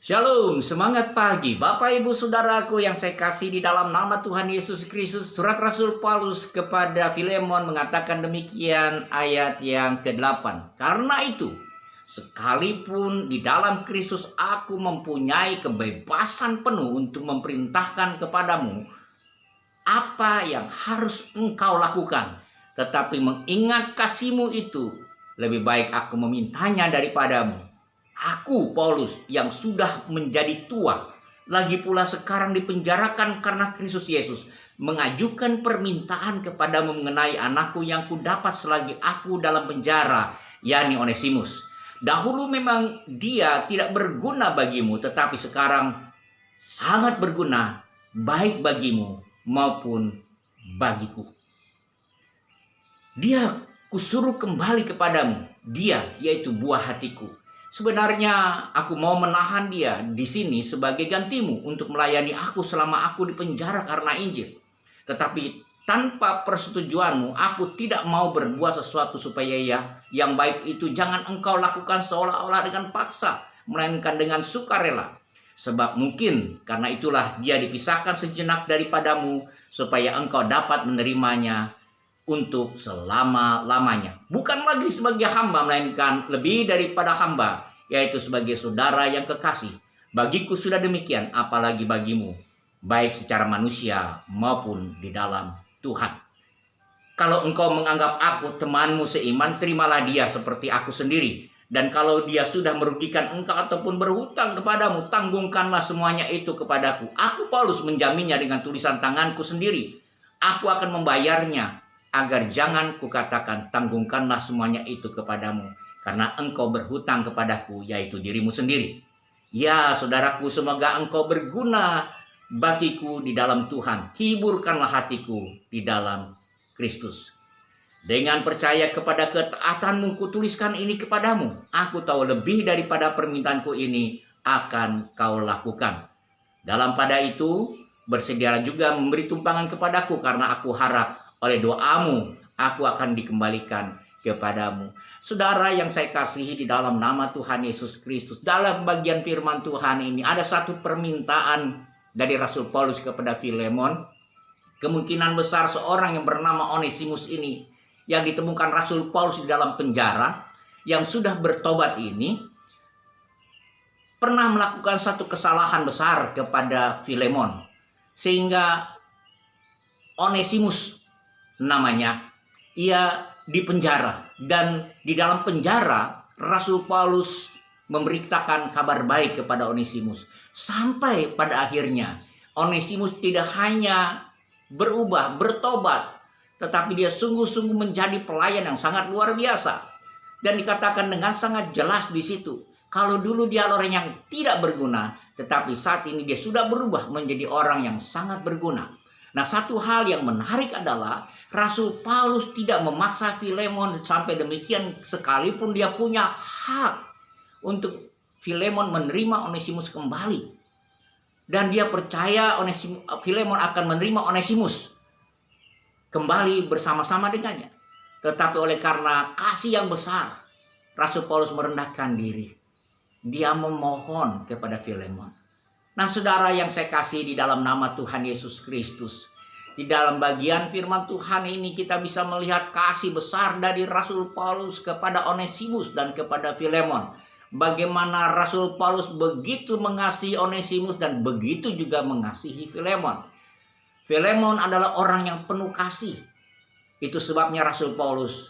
Shalom, semangat pagi Bapak Ibu Saudaraku yang saya kasih di dalam nama Tuhan Yesus Kristus. Surat Rasul Paulus kepada Filemon mengatakan demikian ayat yang ke-8. Karena itu, sekalipun di dalam Kristus aku mempunyai kebebasan penuh untuk memerintahkan kepadamu apa yang harus engkau lakukan. Tetapi mengingat kasihmu itu, lebih baik aku memintanya daripadamu. Aku, Paulus, yang sudah menjadi tua, lagi pula sekarang dipenjarakan karena Kristus Yesus, mengajukan permintaan kepadamu mengenai anakku yang kudapat selagi aku dalam penjara, yakni Onesimus. Dahulu memang dia tidak berguna bagimu, tetapi sekarang sangat berguna, baik bagimu maupun bagiku. Dia kusuruh kembali kepadamu, dia yaitu buah hatiku. Sebenarnya aku mau menahan dia di sini sebagai gantimu untuk melayani aku selama aku di penjara karena Injil. Tetapi tanpa persetujuanmu, aku tidak mau berbuat sesuatu supaya yang baik itu jangan engkau lakukan seolah-olah dengan paksa, melainkan dengan sukarela. Sebab mungkin karena itulah dia dipisahkan sejenak daripadamu, supaya engkau dapat menerimanya untuk selama-lamanya. Bukan lagi sebagai hamba, melainkan lebih daripada hamba, yaitu sebagai saudara yang kekasih. Bagiku sudah demikian, apalagi bagimu, baik secara manusia maupun di dalam Tuhan. Kalau engkau menganggap aku temanmu seiman, terimalah dia seperti aku sendiri. Dan kalau dia sudah merugikan engkau ataupun berhutang kepadamu, tanggungkanlah semuanya itu kepadaku. Aku, Paulus, menjaminnya dengan tulisan tanganku sendiri. Aku akan membayarnya, agar jangan kukatakan tanggungkanlah semuanya itu kepadamu, karena engkau berhutang kepadaku, yaitu dirimu sendiri. Ya, saudaraku, semoga engkau berguna bagiku di dalam Tuhan. Hiburkanlah hatiku di dalam Kristus. Dengan percaya kepada ketaatanmu, kutuliskan ini kepadamu. Aku tahu lebih daripada permintaanku ini akan kau lakukan. Dalam pada itu, bersedialah juga memberi tumpangan kepadaku, karena aku harap oleh doamu aku akan dikembalikan kepadamu. Saudara yang saya kasihi di dalam nama Tuhan Yesus Kristus, dalam bagian firman Tuhan ini ada satu permintaan dari Rasul Paulus kepada Filemon. Kemungkinan besar seorang yang bernama Onesimus ini, yang ditemukan Rasul Paulus di dalam penjara, yang sudah bertobat ini, pernah melakukan satu kesalahan besar kepada Filemon, sehingga Onesimus namanya, ia dipenjara. Dan di dalam penjara Rasul Paulus memberitakan kabar baik kepada Onesimus, sampai pada akhirnya Onesimus tidak hanya berubah, bertobat, tetapi dia sungguh-sungguh menjadi pelayan yang sangat luar biasa. Dan dikatakan dengan sangat jelas di situ, kalau dulu dia orang yang tidak berguna, tetapi saat ini dia sudah berubah menjadi orang yang sangat berguna. Nah, satu hal yang menarik adalah Rasul Paulus tidak memaksa Filemon sampai demikian, sekalipun dia punya hak untuk Filemon menerima Onesimus kembali. Dan dia percaya Filemon akan menerima Onesimus kembali bersama-sama dengannya. Tetapi oleh karena kasih yang besar, Rasul Paulus merendahkan diri. Dia memohon kepada Filemon. Nah, saudara yang saya kasih di dalam nama Tuhan Yesus Kristus, di dalam bagian firman Tuhan ini kita bisa melihat kasih besar dari Rasul Paulus kepada Onesimus dan kepada Filemon. Bagaimana Rasul Paulus begitu mengasihi Onesimus dan begitu juga mengasihi Filemon. Filemon adalah orang yang penuh kasih. Itu sebabnya Rasul Paulus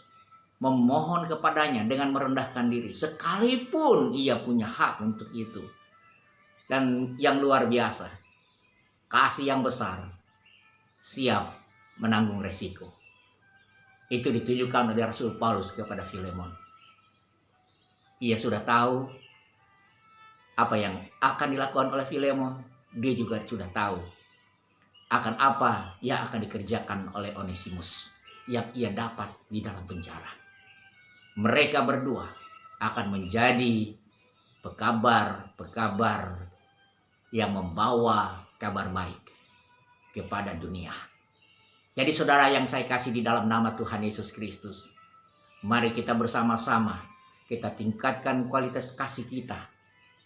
memohon kepadanya dengan merendahkan diri, sekalipun ia punya hak untuk itu. Dan yang luar biasa, kasih yang besar, siap menanggung resiko. Itu ditujukan oleh Rasul Paulus kepada Filemon. Ia sudah tahu apa yang akan dilakukan oleh Filemon. Dia juga sudah tahu akan apa yang akan dikerjakan oleh Onesimus yang ia dapat di dalam penjara. Mereka berdua akan menjadi pekabar yang membawa kabar baik kepada dunia. Jadi saudara yang saya kasih di dalam nama Tuhan Yesus Kristus, mari kita bersama-sama kita tingkatkan kualitas kasih kita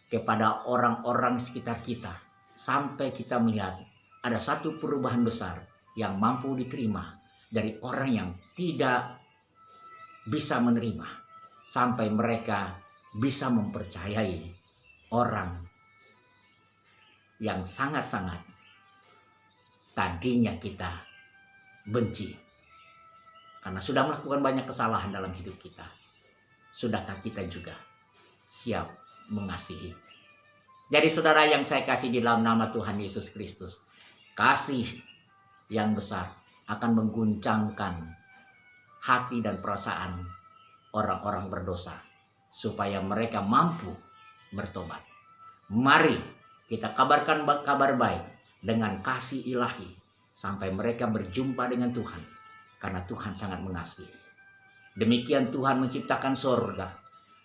kepada orang-orang sekitar kita, sampai kita melihat ada satu perubahan besar yang mampu diterima dari orang yang tidak bisa menerima, sampai mereka bisa mempercayai orang yang sangat-sangat tadinya kita benci. Karena sudah melakukan banyak kesalahan dalam hidup kita. Sudahkah kita juga siap mengasihi? Jadi saudara yang saya kasih di dalam nama Tuhan Yesus Kristus, kasih yang besar akan mengguncangkan hati dan perasaan orang-orang berdosa, supaya mereka mampu bertobat. Mari kita kabarkan kabar baik dengan kasih ilahi, sampai mereka berjumpa dengan Tuhan, karena Tuhan sangat mengasihi. Demikian Tuhan menciptakan surga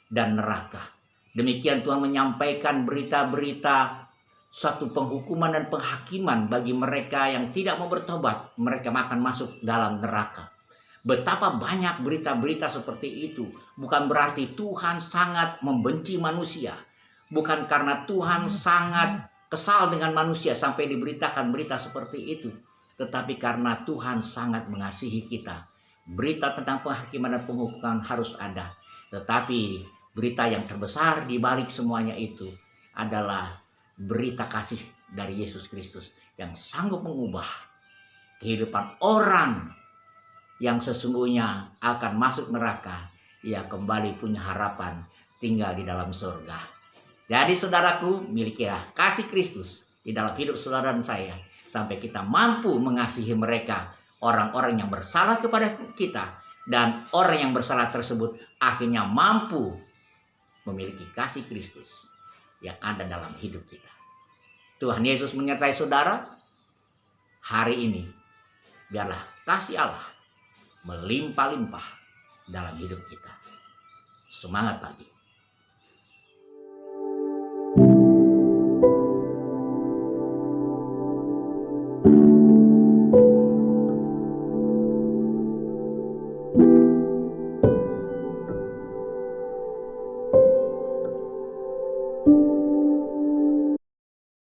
dan neraka. Demikian Tuhan menyampaikan berita-berita satu penghukuman dan penghakiman bagi mereka yang tidak mau bertobat. Mereka akan masuk dalam neraka. Betapa banyak berita-berita seperti itu. Bukan berarti Tuhan sangat membenci manusia. Bukan karena Tuhan sangat kesal dengan manusia sampai diberitakan berita seperti itu. Tetapi karena Tuhan sangat mengasihi kita. Berita tentang penghakiman dan penghukuman harus ada. Tetapi berita yang terbesar di balik semuanya itu adalah berita kasih dari Yesus Kristus yang sanggup mengubah kehidupan orang yang sesungguhnya akan masuk neraka. Ia kembali punya harapan tinggal di dalam surga. Jadi saudaraku, milikilah kasih Kristus di dalam hidup saudara dan saya, sampai kita mampu mengasihi mereka, orang-orang yang bersalah kepada kita, dan orang yang bersalah tersebut akhirnya mampu memiliki kasih Kristus yang ada dalam hidup kita. Tuhan Yesus menyertai saudara hari ini. Biarlah kasih Allah melimpah-limpah dalam hidup kita. Semangat pagi.